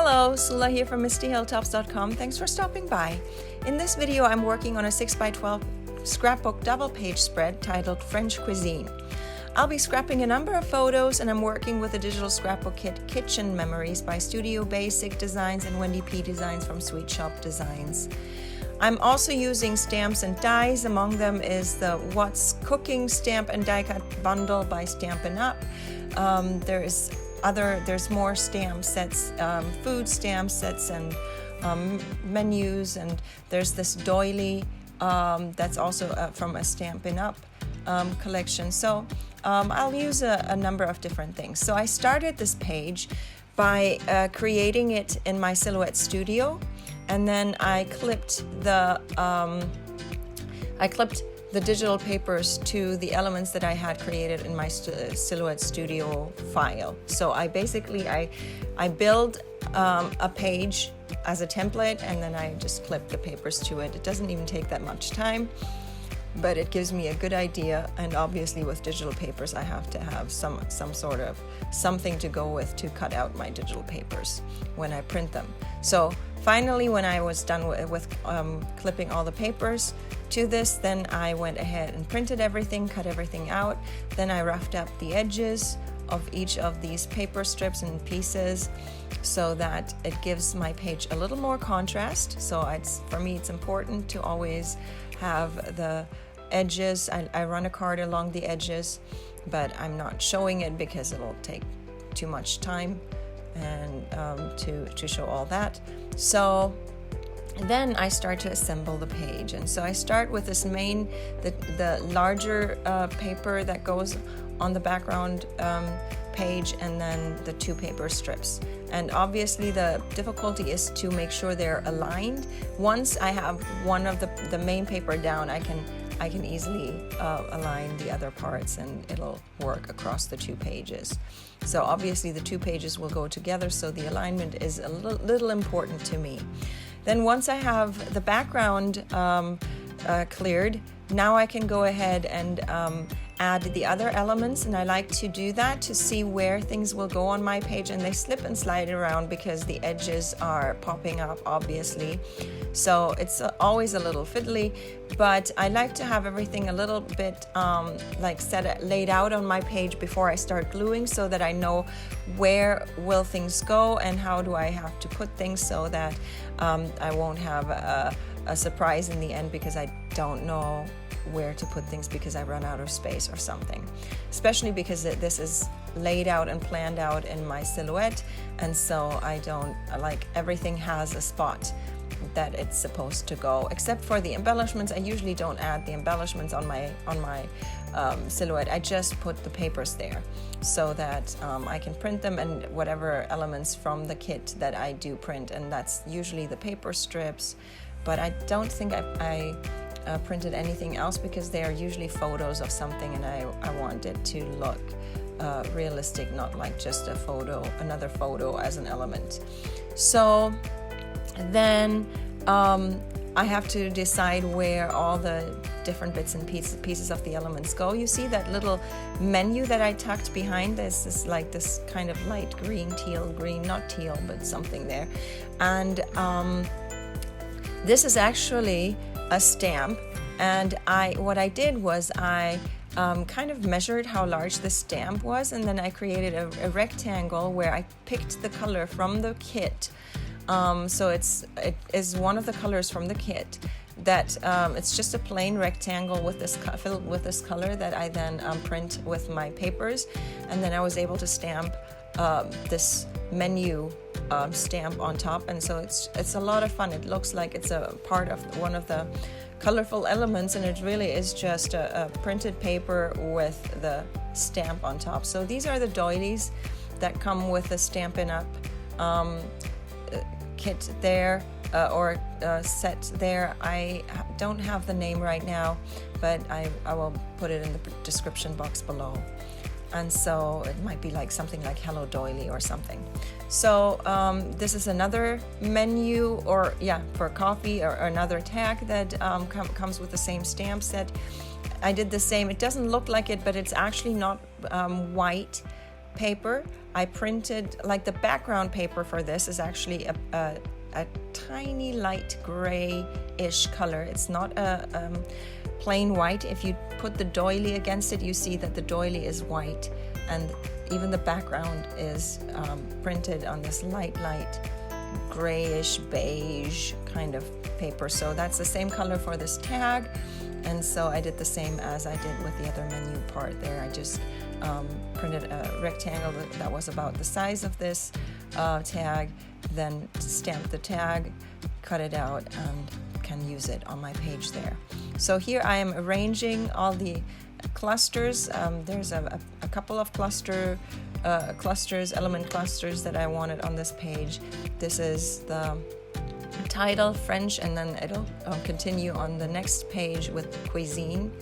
Hello, Sula here from MistyHilltops.com. Thanks for stopping by. In this video, I'm working on a 6x12 scrapbook double page spread titled French Cuisine. I'll be scrapping a number of photos, and I'm working with the digital scrapbook kit Kitchen Memories by Studio Basic Designs and WendyP Designs from Sweet Shop Designs. I'm also using stamps and dies. Among them is the What's Cooking stamp and die cut bundle by Stampin' Up. There's more stamp sets, food stamp sets and menus, and there's this Doily that's also from a Stampin' Up collection. So I'll use a number of different things. So I started this page by creating it in my Silhouette Studio, and then I clipped the digital papers to the elements that I had created in my Silhouette Studio file. So I build a page as a template, and then I just clip the papers to it. It doesn't even take that much time, but it gives me a good idea. And obviously with digital papers, I have to have some sort of something to go with to cut out my digital papers when I print them. So finally, when I was done with clipping all the papers to this, then I went ahead and printed everything, cut everything out. Then I roughed up the edges of each of these paper strips and pieces so that it gives my page a little more contrast. So for me, it's important to always have the edges. I run a card along the edges, but I'm not showing it because it'll take too much time and to show all that. So then I start to assemble the page, and so I start with this the larger paper that goes on the background page, and then the two paper strips. And obviously the difficulty is to make sure they're aligned. Once I have one of the main paper down, I can easily align the other parts, and it'll work across the two pages. So obviously the two pages will go together, so the alignment is a little important to me. Then once I have the background cleared, now I can go ahead and add the other elements, and I like to do that to see where things will go on my page, and they slip and slide around because the edges are popping up, obviously. So it's always a little fiddly, but I like to have everything a little bit laid out on my page before I start gluing, so that I know where will things go and how do I have to put things, so that I won't have a surprise in the end because I don't know where to put things because I run out of space or something. Especially because this is laid out and planned out in my Silhouette, and so I don't everything has a spot that it's supposed to go, except for the embellishments. I usually don't add the embellishments on my Silhouette. I just put the papers there so that I can print them, and whatever elements from the kit that I do print, and that's usually the paper strips. But I don't think I printed anything else because they are usually photos of something, and I want it to look realistic, not like just another photo as an element. So then I have to decide where all the different bits and pieces of the elements go. You see that little menu that I tucked behind this is like this kind of light green, teal green, not teal, but something there. And this is actually a stamp, and what I did was I kind of measured how large the stamp was, and then I created a rectangle where I picked the color from the kit. So it is one of the colors from the kit that it's just a plain rectangle with filled with this color that I then print with my papers, and then I was able to stamp this menu stamp on top, and so it's a lot of fun. It looks like it's a part of one of the colorful elements, and it really is just a printed paper with the stamp on top. So these are the doilies that come with the Stampin' Up kit there, or set there. I don't have the name right now, but I will put it in the description box below. And so it might be like something like Hello Doily or something. So this is another menu, for coffee, or another tag that comes with the same stamp set. I did the same. It doesn't look like it, but it's actually not white. paper. I printed, like the background paper for this is actually a tiny light gray-ish color. It's not a plain white. If you put the doily against it, you see that the doily is white, and even the background is printed on this light grayish beige kind of paper. So that's the same color for this tag, and so I did the same as I did with the other menu part there. I just printed a rectangle that was about the size of this tag, then stamped the tag, cut it out, and can use it on my page there. So here I am arranging all the clusters. There's a couple of element clusters that I wanted on this page. This is the title, French, and then it'll continue on the next page with Cuisine.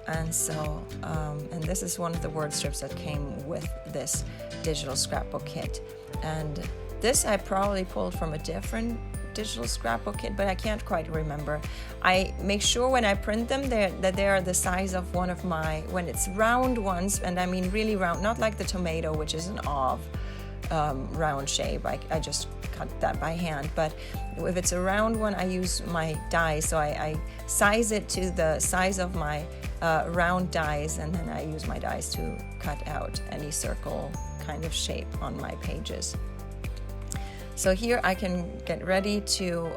And so, and this is one of the word strips that came with this digital scrapbook kit. And this I probably pulled from a different digital scrapbook kit, but I can't quite remember. I make sure when I print them that they are the size of one of my, when it's round ones, and I mean really round, not like the tomato, which is an round shape. I just cut that by hand, but if it's a round one, I use my dies. So I size it to the size of my round dies, and then I use my dies to cut out any circle kind of shape on my pages. So here I can get ready to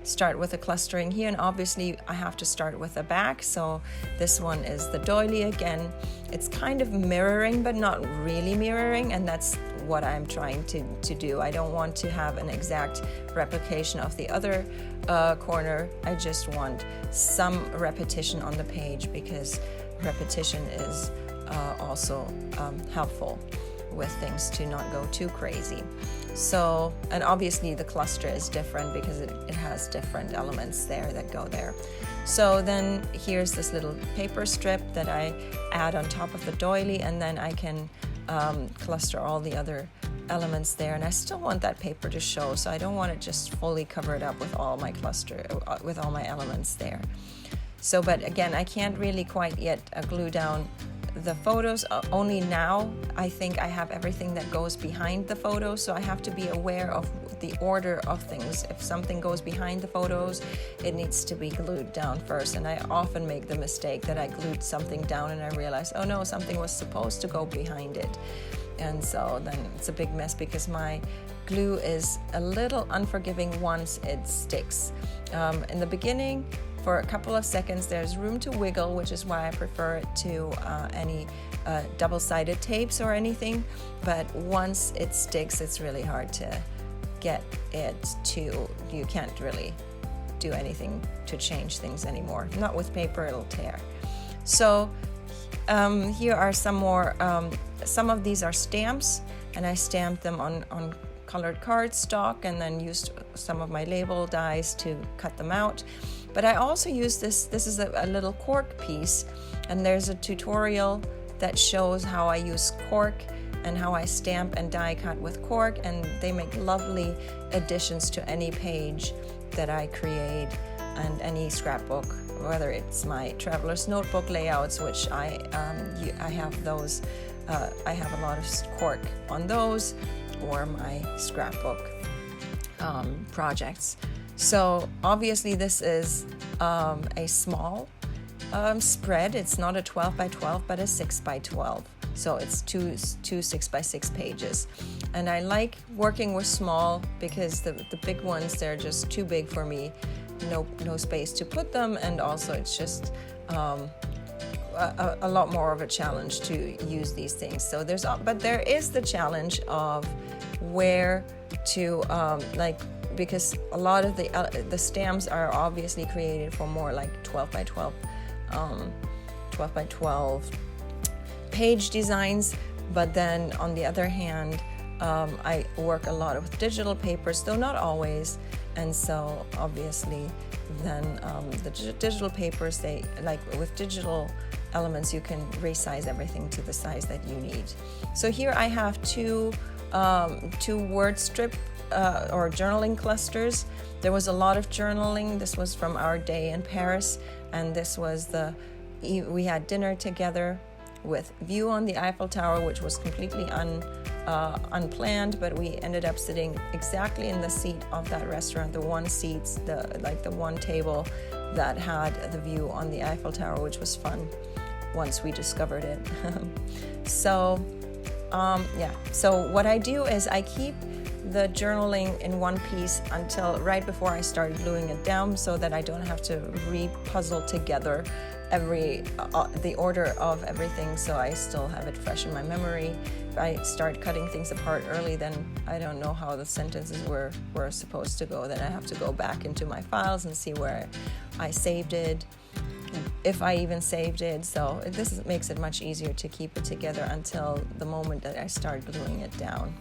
start with the clustering here, and obviously I have to start with the back. So this one is the doily again. It's kind of mirroring, but not really mirroring, and that's what I'm trying to do. I don't want to have an exact replication of the other corner. I just want some repetition on the page, because repetition is also helpful with things to not go too crazy. So, and obviously the cluster is different because it has different elements there that go there. So then here's this little paper strip that I add on top of the doily, and then I can cluster all the other elements there. And I still want that paper to show, so I don't want it just fully covered up with all my with all my elements there. So, but again, I can't really quite yet glue down the photos. Only now I think I have everything that goes behind the photos, so I have to be aware of the order of things. If something goes behind the photos, it needs to be glued down first, and I often make the mistake that I glued something down and I realize, oh no, something was supposed to go behind it, and so then it's a big mess because my glue is a little unforgiving once it sticks. In the beginning, for a couple of seconds, there's room to wiggle, which is why I prefer it to any double-sided tapes or anything. But once it sticks, it's really hard to get it to, you can't really do anything to change things anymore. Not with paper, it'll tear. So here are some more, some of these are stamps, and I stamped them on colored cardstock and then used some of my label dies to cut them out. But I also use this is a little cork piece, and there's a tutorial that shows how I use cork and how I stamp and die cut with cork, and they make lovely additions to any page that I create and any scrapbook, whether it's my traveler's notebook layouts, which I have those, I have a lot of cork on those, or my scrapbook projects. So obviously this is a small spread. It's not a 12 by 12, but a 6 by 12. So it's two 6 by 6 pages. And I like working with small because the big ones, they're just too big for me. No space to put them, and also it's just a lot more of a challenge to use these things. So but there is the challenge of where to because a lot of the stamps are obviously created for more like 12 by 12 page designs, but then on the other hand, I work a lot with digital papers, though not always, and so obviously then the digital papers, they like with digital elements, you can resize everything to the size that you need. So here I have two word strip or journaling clusters. There was a lot of journaling. This was from our day in Paris, and this was we had dinner together with view on the Eiffel Tower, which was completely unplanned, but we ended up sitting exactly in the seat of that restaurant, the one seats, the one table that had the view on the Eiffel Tower, which was fun once we discovered it. So what I do is I keep the journaling in one piece until right before I start gluing it down, so that I don't have to re-puzzle together the order of everything, so I still have it fresh in my memory. If I start cutting things apart early, then I don't know how the sentences were supposed to go. Then I have to go back into my files and see where I saved it, if I even saved it. So this makes it much easier to keep it together until the moment that I start gluing it down.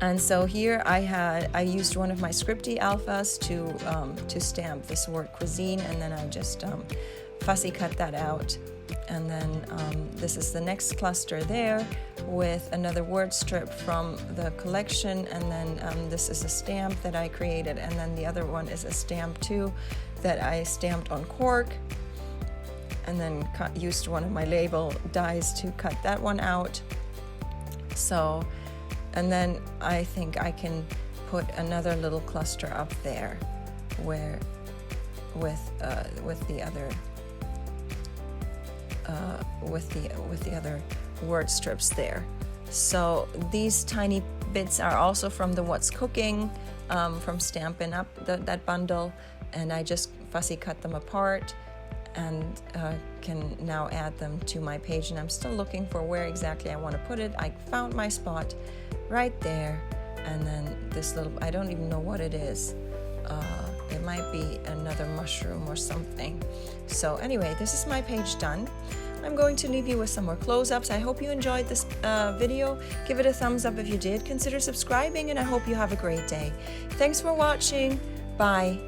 And so here I used one of my Scripty alphas to stamp this word cuisine, and then I just fussy cut that out. And then this is the next cluster there with another word strip from the collection, and then this is a stamp that I created, and then the other one is a stamp too that I stamped on cork, and then used one of my label dies to cut that one out. So, and then I think I can put another little cluster up there where with the other word strips there. So these tiny bits are also from the What's Cooking from Stampin' Up, that bundle, and I just fussy cut them apart and can now add them to my page. And I'm still looking for where exactly I want to put it. I found my spot right there, and then this little, I don't even know what it is. It might be another mushroom or something. So anyway, this is my page done. I'm going to leave you with some more close-ups. I hope you enjoyed this video. Give it a thumbs up if you did. Consider subscribing, and I hope you have a great day. Thanks for watching. Bye.